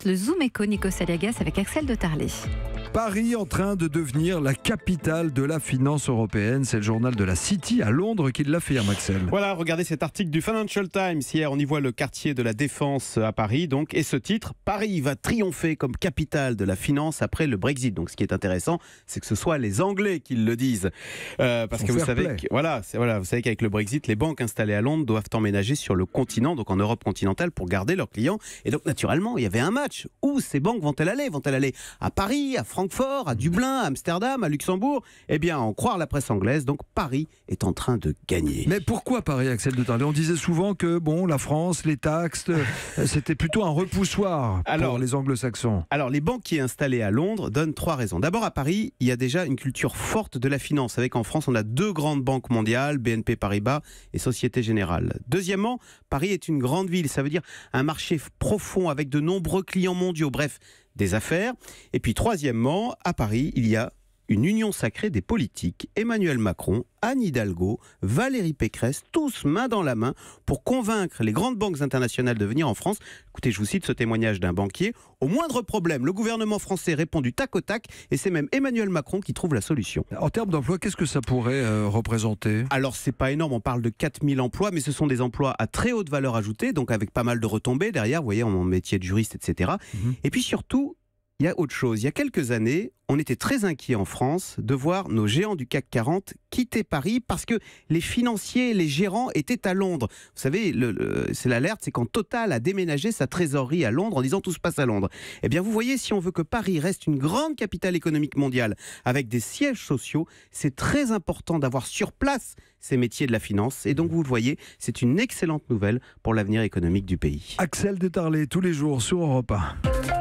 le Zoom Éco, Nico Saliagas avec Axel de Tarlet. Paris en train de devenir la capitale de la finance européenne. C'est le journal de la City à Londres qui l'affirme, Axel. Voilà, regardez cet article du Financial Times. Hier, on y voit le quartier de la Défense à Paris. Donc, et ce titre, Paris va triompher comme capitale de la finance après le Brexit. Donc, ce qui est intéressant, c'est que ce soit les Anglais qui le disent. Parce que vous savez, vous savez qu'avec le Brexit, les banques installées à Londres doivent emménager sur le continent, donc en Europe continentale, pour garder leurs clients. Et donc, naturellement, il y avait un match. Où ces banques vont-elles aller ? Vont-elles aller à Paris, à Francfort, à Dublin, à Amsterdam, à Luxembourg? Eh bien, en croire la presse anglaise, donc Paris est en train de gagner. Mais pourquoi Paris, Axel de Tarlet ? On disait souvent que la France, les taxes, c'était plutôt un repoussoir pour les anglo-saxons. Alors, les banquiers installés à Londres donnent 3 raisons. D'abord, à Paris, il y a déjà une culture forte de la finance, avec en France, on a 2 grandes banques mondiales, BNP Paribas et Société Générale. Deuxièmement, Paris est une grande ville, ça veut dire un marché profond avec de nombreux clients mondiaux, bref, des affaires. Et puis troisièmement, à Paris, il y a une union sacrée des politiques. Emmanuel Macron, Anne Hidalgo, Valérie Pécresse, tous main dans la main pour convaincre les grandes banques internationales de venir en France. Écoutez, je vous cite ce témoignage d'un banquier. Au moindre problème, le gouvernement français répond du tac au tac et c'est même Emmanuel Macron qui trouve la solution. En termes d'emploi, qu'est-ce que ça pourrait représenter ? Alors, c'est pas énorme, on parle de 4000 emplois, mais ce sont des emplois à très haute valeur ajoutée, donc avec pas mal de retombées derrière, vous voyez, en métier de juriste, etc. Et puis surtout, il y a autre chose. Il y a quelques années, on était très inquiets en France de voir nos géants du CAC 40 quitter Paris parce que les financiers, les gérants étaient à Londres. Vous savez, c'est l'alerte, c'est quand Total a déménagé sa trésorerie à Londres en disant tout se passe à Londres. Eh bien, vous voyez, si on veut que Paris reste une grande capitale économique mondiale avec des sièges sociaux, c'est très important d'avoir sur place ces métiers de la finance. Et donc, vous le voyez, c'est une excellente nouvelle pour l'avenir économique du pays. Axel de Tarlet, tous les jours sur Europe 1.